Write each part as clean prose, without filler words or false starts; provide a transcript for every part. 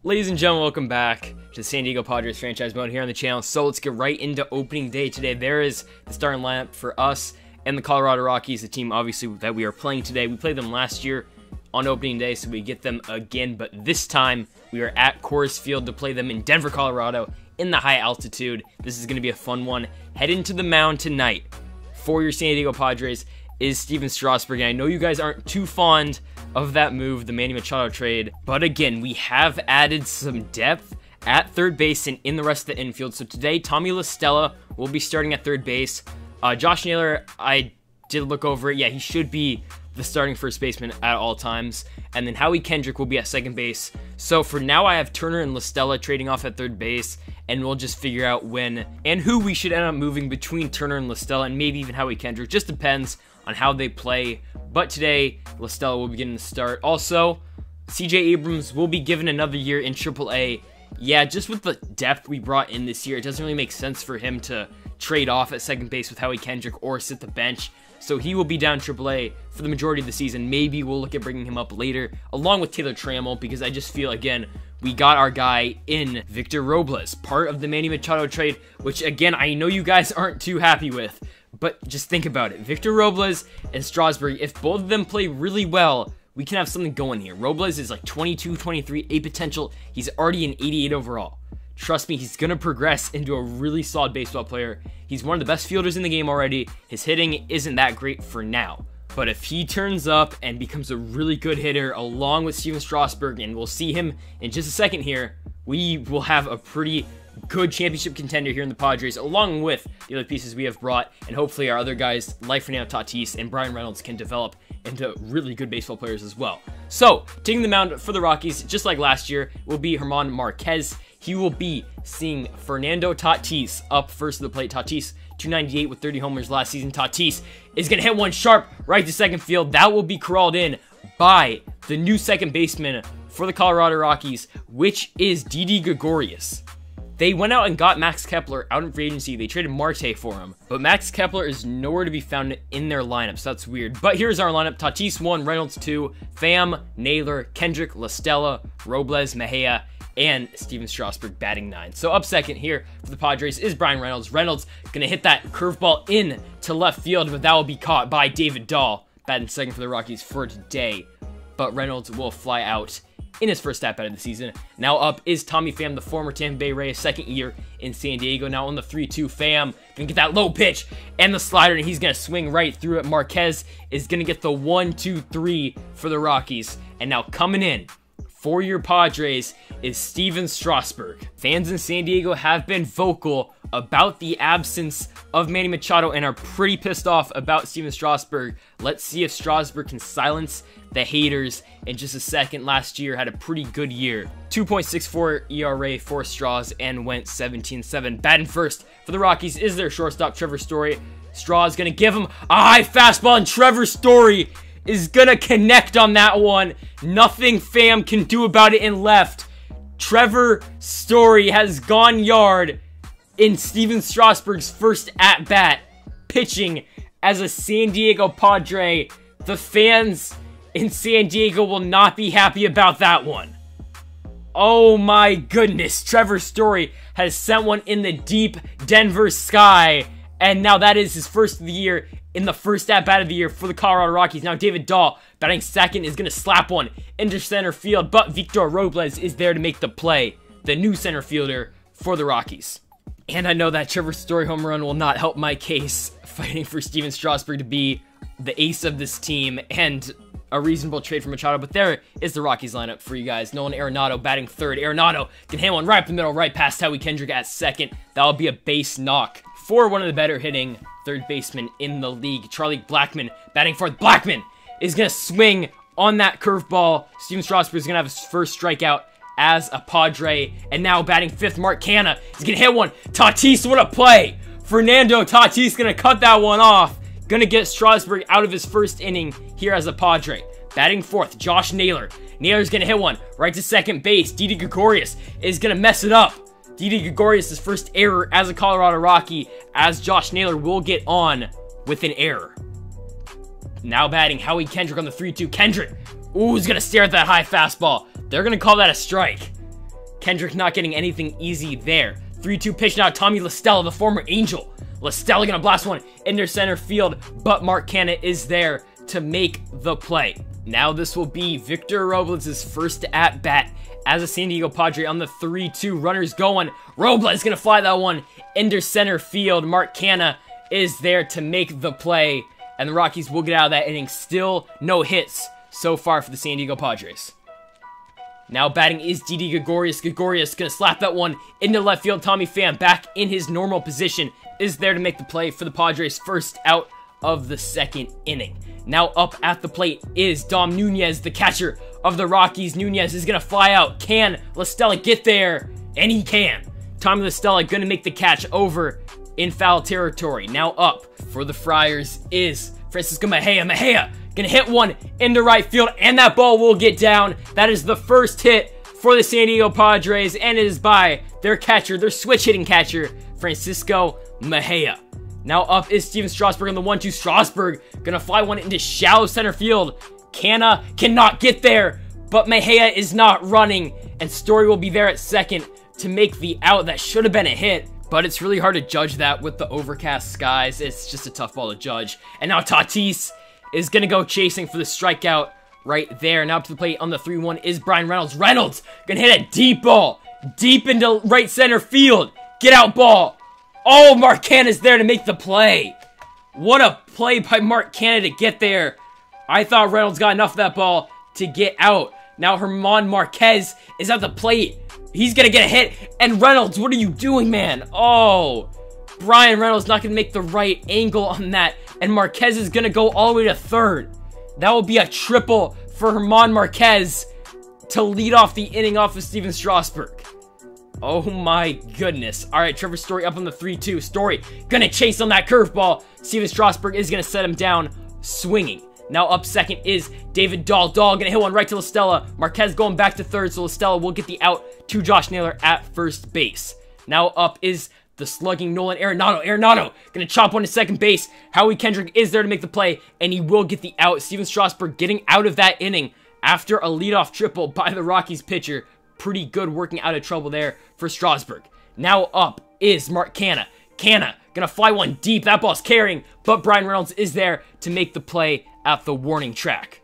Ladies and gentlemen, welcome back to the San Diego Padres franchise mode here on the channel. So let's get right into opening day today. There is the starting lineup for us and the Colorado Rockies, the team obviously that we are playing today. We played them last year on opening day, so we get them again, but this time we are at Coors Field to play them in Denver, Colorado, in the high altitude. This is going to be a fun one. Heading to the mound tonight for your San Diego Padres is Steven Strasburg, and I know you guys aren't too fond of that move, the Manny Machado trade, but again, we have added some depth at third base and in the rest of the infield. So today, Tommy La Stella will be starting at third base. Josh Naylor, I did look over it. Yeah, he should be the starting first baseman at all times. And then Howie Kendrick will be at second base. So for now, I have Turner and La Stella trading off at third base, and we'll just figure out when and who we should end up moving between Turner and La Stella, and maybe even Howie Kendrick. Just depends on how they play. But today, La Stella will be getting the start. Also, CJ Abrams will be given another year in AAA. Yeah, just with the depth we brought in this year, it doesn't really make sense for him to trade off at second base with Howie Kendrick or sit the bench. So he will be down AAA for the majority of the season. Maybe we'll look at bringing him up later, along with Taylor Trammell, because I just feel, again, we got our guy in Victor Robles, part of the Manny Machado trade, which, again, I know you guys aren't too happy with. But just think about it. Victor Robles and Strasburg, if both of them play really well, we can have something going here. Robles is like 22, 23, A potential. He's already an 88 overall. Trust me, he's going to progress into a really solid baseball player. He's one of the best fielders in the game already. His hitting isn't that great for now. But if he turns up and becomes a really good hitter along with Steven Strasburg, and we'll see him in just a second here, we will have a pretty good championship contender here in the Padres, along with the other pieces we have brought, and hopefully our other guys like Fernando Tatis and Bryan Reynolds can develop into really good baseball players as well. So, taking the mound for the Rockies, just like last year, will be German Marquez. He will be seeing Fernando Tatis up first to the plate. Tatis, 298 with 30 homers last season. Tatis is going to hit one sharp right to second field. That will be corralled in by the new second baseman for the Colorado Rockies, which is Didi Gregorius. They went out and got Max Kepler out in free agency. They traded Marte for him. But Max Kepler is nowhere to be found in their lineup, so that's weird. But here's our lineup. Tatis 1, Reynolds 2, Pham, Naylor, Kendrick, La Stella, Robles, Mejia, and Steven Strasburg batting 9. So up second here for the Padres is Bryan Reynolds. Reynolds going to hit that curveball in to left field, but that will be caught by David Dahl, batting second for the Rockies for today. But Reynolds will fly out in his first at-bat of the season. Now up is Tommy Pham, the former Tampa Bay Rays, second year in San Diego. Now on the 3-2, Pham gonna get that low pitch and the slider, and he's gonna swing right through it. Marquez is gonna get the 1-2-3 for the Rockies. And now coming in for your Padres is Steven Strasburg. Fans in San Diego have been vocal about the absence of Manny Machado and are pretty pissed off about Steven Strasburg. Let's see if Strasburg can silence the haters in just a second. Last year had a pretty good year. 2.64 ERA for Straws and went 17-7. Batting first for the Rockies is their shortstop, Trevor Story. Straws gonna give him a high fastball, and Trevor Story is gonna connect on that one. Nothing Pham can do about it in left. Trevor Story has gone yard in Steven Strasburg's first at-bat, pitching as a San Diego Padre. The fans in San Diego will not be happy about that one. Oh my goodness, Trevor Story has sent one in the deep Denver sky, and now that is his first of the year in the first at-bat of the year for the Colorado Rockies. Now David Dahl, batting second, is going to slap one into center field, but Victor Robles is there to make the play, the new center fielder for the Rockies. And I know that Trevor Story home run will not help my case fighting for Steven Strasburg to be the ace of this team and a reasonable trade for Machado, but there is the Rockies lineup for you guys. Nolan Arenado batting third. Arenado can hit one right up the middle, right past Howie Kendrick at second. That'll be a base knock for one of the better hitting third basemen in the league. Charlie Blackmon batting fourth. Blackmon is going to swing on that curveball. Steven Strasburg is going to have his first strikeout as a Padre. And now batting fifth, Mark Canha is going to hit one. Tatis, what a play! Fernando Tatis going to cut that one off. Going to get Strasburg out of his first inning here as a Padre. Batting fourth, Josh Naylor. Naylor's going to hit one right to second base. Didi Gregorius is going to mess it up. Didi Gregorius' first error as a Colorado Rocky, as Josh Naylor will get on with an error. Now batting Howie Kendrick on the 3-2. Kendrick, ooh, is going to stare at that high fastball. They're going to call that a strike. Kendrick not getting anything easy there. 3-2 pitch now, Tommy La Stella, the former Angel. La Stella gonna blast one into center field, but Mark Canha is there to make the play. Now this will be Victor Robles' first at-bat as a San Diego Padre on the 3-2. Runners going. Robles gonna fly that one into center field. Mark Canha is there to make the play, and the Rockies will get out of that inning. Still no hits so far for the San Diego Padres. Now batting is Didi Gregorius. Gregorius gonna slap that one into left field. Tommy Pham back in his normal position is there to make the play for the Padres' first out of the second inning. Now up at the plate is Dom Nunez, the catcher of the Rockies. Nunez is gonna fly out. Can La Stella get there? And he can. Tommy La Stella gonna make the catch over in foul territory. Now up for the Friars is Francisco Mejia. Mejia gonna hit one into right field, and that ball will get down. That is the first hit for the San Diego Padres, and it is by their catcher, their switch-hitting catcher, Francisco Mejia. Now up is Steven Strasburg on the 1-2. Strasburg gonna fly one into shallow center field. Canha cannot get there, but Mejia is not running, and Story will be there at second to make the out. That should have been a hit, but it's really hard to judge that with the overcast skies. It's just a tough ball to judge. And now Tatis is gonna go chasing for the strikeout right there. Now up to the plate on the 3-1 is Bryan Reynolds. Reynolds gonna hit a deep ball, deep into right center field. Get out ball. Oh, Mark Canha is there to make the play. What a play by Mark Canha to get there. I thought Reynolds got enough of that ball to get out. Now German Marquez is at the plate. He's gonna get a hit. And Reynolds, what are you doing, man? Oh, Bryan Reynolds not gonna make the right angle on that. And Marquez is gonna go all the way to third. That will be a triple for German Marquez to lead off the inning off of Steven Strasburg. Oh my goodness. Alright, Trevor Story up on the 3-2. Story gonna chase on that curveball. Steven Strasburg is gonna set him down swinging. Now up second is David Dahl. Dahl gonna hit one right to La Stella. Marquez going back to third, so La Stella will get the out to Josh Naylor at first base. Now up is the slugging Nolan Arenado. Arenado gonna chop one to second base. Howie Kendrick is there to make the play, and he will get the out. Steven Strasburg getting out of that inning after a leadoff triple by the Rockies pitcher. Pretty good working out of trouble there for Strasburg. Now up is Mark Canha. Canha gonna fly one deep. That ball's carrying, but Bryan Reynolds is there to make the play at the warning track.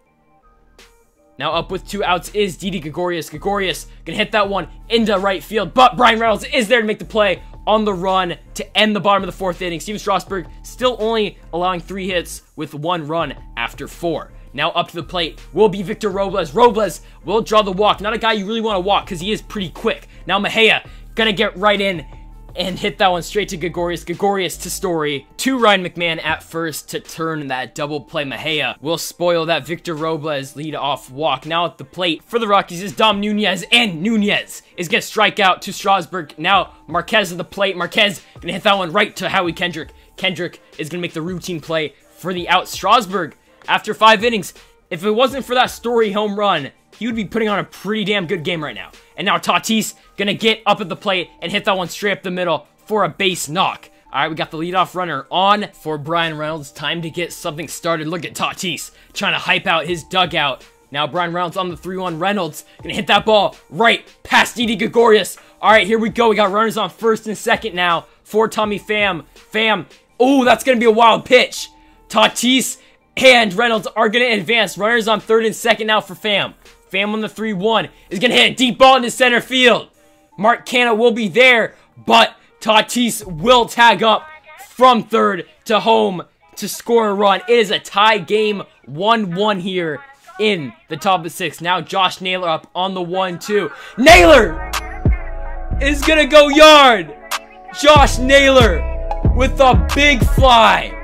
Now up with 2 outs is Didi Gregorius. Gregorius gonna hit that one into right field, but Bryan Reynolds is there to make the play on the run to end the bottom of the 4th inning. Steven Strasburg still only allowing 3 hits with 1 run after 4. Now up to the plate will be Victor Robles. Robles will draw the walk. Not a guy you really want to walk because he is pretty quick. Now Mejia gonna get right in and hit that one straight to Gregorius. Gregorius to Story. To Ryan McMahon at first to turn that double play. Mejia will spoil that Victor Robles lead-off walk. Now at the plate for the Rockies is Dom Nunez, and Nunez is gonna strike out to Strasburg. Now Marquez at the plate. Marquez gonna hit that one right to Howie Kendrick. Kendrick is gonna make the routine play for the out. Strasburg, after 5 innings, if it wasn't for that Story home run, he would be putting on a pretty damn good game right now. And now Tatis gonna get up at the plate and hit that one straight up the middle for a base knock. All right, we got the leadoff runner on for Bryan Reynolds. Time to get something started. Look at Tatis trying to hype out his dugout. Now Bryan Reynolds on the 3-1. Reynolds gonna hit that ball right past Didi Gregorius. All right, here we go. We got runners on first and second now for Tommy Pham. Pham, oh, that's gonna be a wild pitch. Tatis and Reynolds are gonna advance. Runners on third and second now for Pham. Pham on the 3-1 is gonna hit a deep ball into center field. Mark Canha will be there, but Tatis will tag up from third to home to score a run. It is a tie game, 1-1 here in the top of the 6th. Now Josh Naylor up on the 1-2. Naylor is gonna go yard. Josh Naylor with a big fly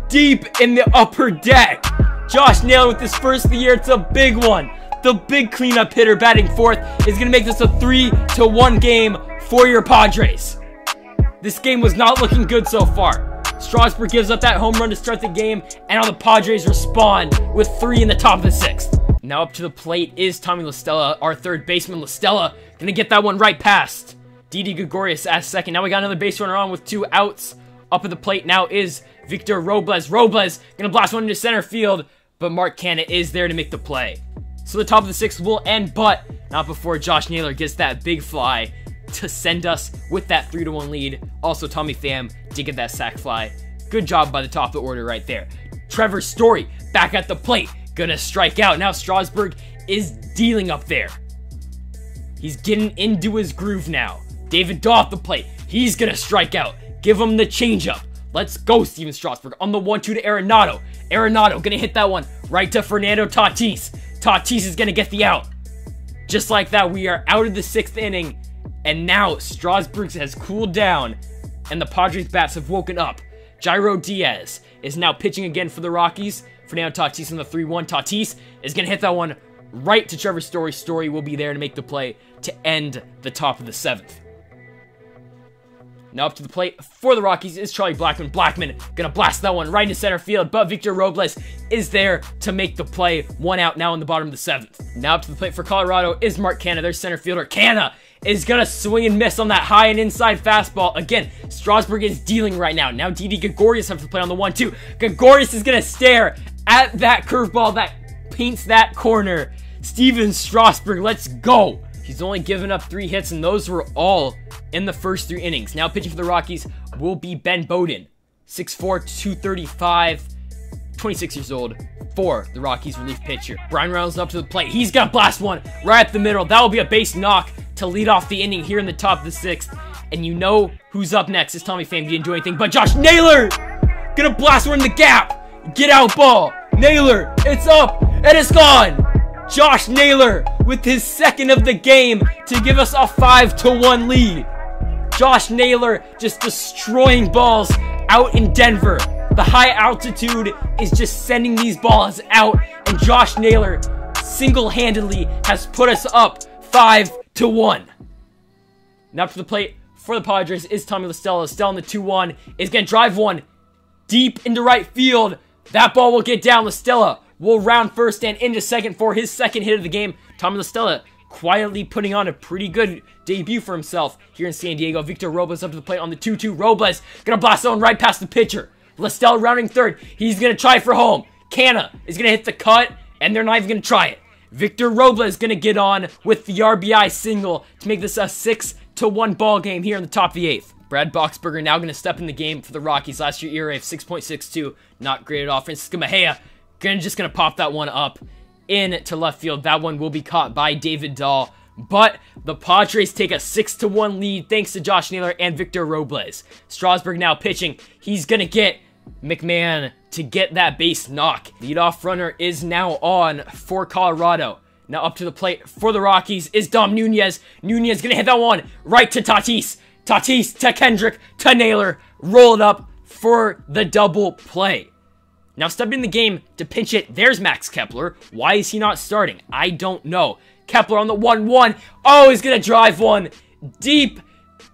deep in the upper deck. Josh Naylor with his first of the year. It's a big one. The big cleanup hitter batting fourth is going to make this a 3-1 game for your Padres. This game was not looking good so far. Strasburg gives up that home run to start the game, and now the Padres respond with 3 in the top of the 6th. Now up to the plate is Tommy La Stella, our third baseman. La Stella going to get that one right past Didi Gregorius at second. Now we got another base runner on with 2 outs. Up at the plate now is Victor Robles. Robles going to blast one into center field, but Mark Canha is there to make the play. So the top of the 6th will end, but not before Josh Naylor gets that big fly to send us with that 3-1 lead. Also, Tommy Pham did get that sac fly. Good job by the top of the order right there. Trevor Story back at the plate, gonna strike out. Now Strasburg is dealing up there. He's getting into his groove now. David Dahl at the plate, he's gonna strike out. Give him the changeup. Let's go, Steven Strasburg. On the 1-2 to Arenado. Arenado gonna hit that one right to Fernando Tatis. Tatis is gonna get the out. Just like that, we are out of the 6th inning. And now Strasburg has cooled down. And the Padres bats have woken up. Jairo Diaz is now pitching again for the Rockies. Fernando Tatis on the 3-1. Tatis is gonna hit that one right to Trevor Story. Story will be there to make the play to end the top of the 7th. Now up to the plate for the Rockies is Charlie Blackmon. Blackmon gonna blast that one right into center field, but Victor Robles is there to make the play. 1 out now in the bottom of the 7th. Now up to the plate for Colorado is Mark Canha, their center fielder. Canha is gonna swing and miss on that high and inside fastball. Again, Strasburg is dealing right now. Now Didi Gregorius has to play on the 1-2. Gregorius is gonna stare at that curveball that paints that corner. Steven Strasburg, let's go. He's only given up 3 hits, and those were all in the first 3 innings. Now pitching for the Rockies will be Ben Bowden. 6'4", 235, 26 years old for the Rockies relief pitcher. Bryan Reynolds up to the plate. He's gonna blast one right at the middle. That will be a base knock to lead off the inning here in the top of the 6th. And you know who's up next. It's Tommy Pham. He didn't do anything, but Josh Naylor gonna blast one in the gap. Get out ball. Naylor, it's up, and it's gone. Josh Naylor with his 2nd of the game to give us a 5-1 lead. Josh Naylor just destroying balls out in Denver. The high altitude is just sending these balls out, and Josh Naylor single-handedly has put us up 5-1. Now up to the plate for the Padres is Tommy La Stella. Still on the 2-1 is going to drive one deep into right field. That ball will get down. La Stella will round first and into second for his 2nd hit of the game. Tommy La Stella quietly putting on a pretty good debut for himself here in San Diego. Victor Robles up to the plate on the 2-2. Robles gonna blast one right past the pitcher. La Stella rounding third. He's gonna try for home. Canha is gonna hit the cut, and they're not even gonna try it. Victor Robles gonna get on with the RBI single to make this a 6-1 ball game here in the top of the 8th. Brad Boxberger now gonna step in the game for the Rockies. Last year ERA of 6.62. Not great at all. Francisco Mejia just gonna pop that one up in to left field. That one will be caught by David Dahl. But the Padres take a 6-1 lead thanks to Josh Naylor and Victor Robles. Strasburg now pitching. He's going to get McMahon to get that base knock. Leadoff runner is now on for Colorado. Now up to the plate for the Rockies is Dom Nunez. Nunez going to hit that one right to Tatis. Tatis to Kendrick to Naylor. Roll it up for the double play. Now stepping in the game to pinch it, there's Max Kepler. Why is he not starting? I don't know. Kepler on the 1-1. Oh, he's going to drive one deep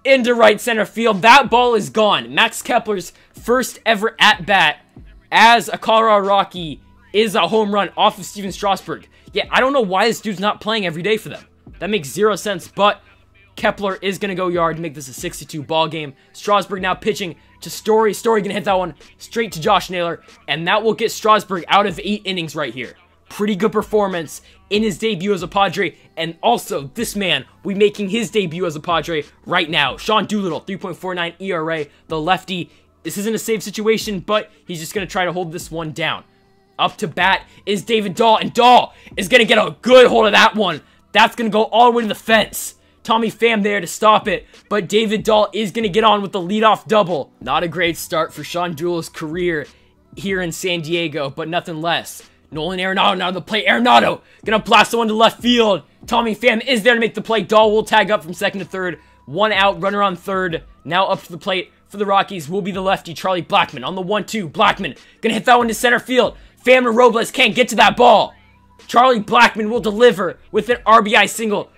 into right center field. That ball is gone. Max Kepler's first ever at-bat as a Colorado Rocky is a home run off of Steven Strasburg. Yeah, I don't know why this dude's not playing every day for them. That makes 0 sense, but Kepler is going to go yard to make this a 62 ball game. Strasburg now pitching to Story. Story going to hit that one straight to Josh Naylor, and that will get Strasburg out of 8 innings right here. Pretty good performance in his debut as a Padre, and also this man will be making his debut as a Padre right now. Sean Doolittle, 3.49 ERA, the lefty. This isn't a save situation, but he's just going to try to hold this one down. Up to bat is David Dahl, and Dahl is going to get a good hold of that one. That's going to go all the way to the fence. Tommy Pham there to stop it, but David Dahl is going to get on with the leadoff double. Not a great start for Sean Doolittle's career here in San Diego, but nothing less. Nolan Arenado now to the plate. Arenado gonna blast the one to left field. Tommy Pham is there to make the play. Dahl will tag up from second to third. 1 out, runner on third. Now up to the plate for the Rockies will be the lefty, Charlie Blackmon. On the 1-2, Blackmon gonna hit that one to center field. Pham and Robles can't get to that ball. Charlie Blackmon will deliver with an RBI single.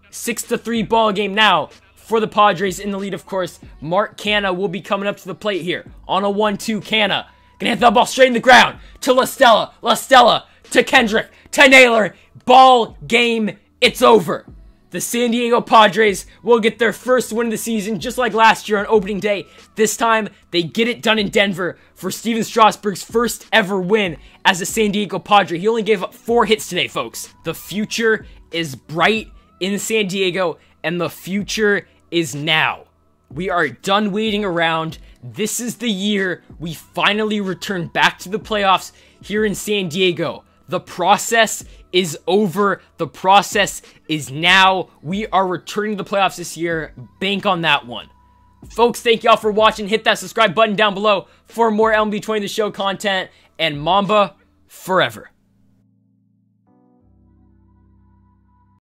6-3 ball game now for the Padres. In the lead, of course, Mark Canha will be coming up to the plate here. On a 1-2, Canha gonna hit that ball straight in the ground to La Stella. La Stella to Kendrick to Naylor. Ball game, it's over. the San Diego Padres will get their first win of the season, just like last year on opening day. This time, they get it done in Denver for Steven Strasburg's first ever win as a San Diego Padre. He only gave up 4 hits today, folks. The future is bright in San Diego, and the future is now. We are done waiting around. This is the year we finally return back to the playoffs here in San Diego. The process is over. The process is now. We are returning to the playoffs this year. Bank on that one. Folks, thank y'all for watching. Hit that subscribe button down below for more MLB 20 The Show content. And Mamba forever.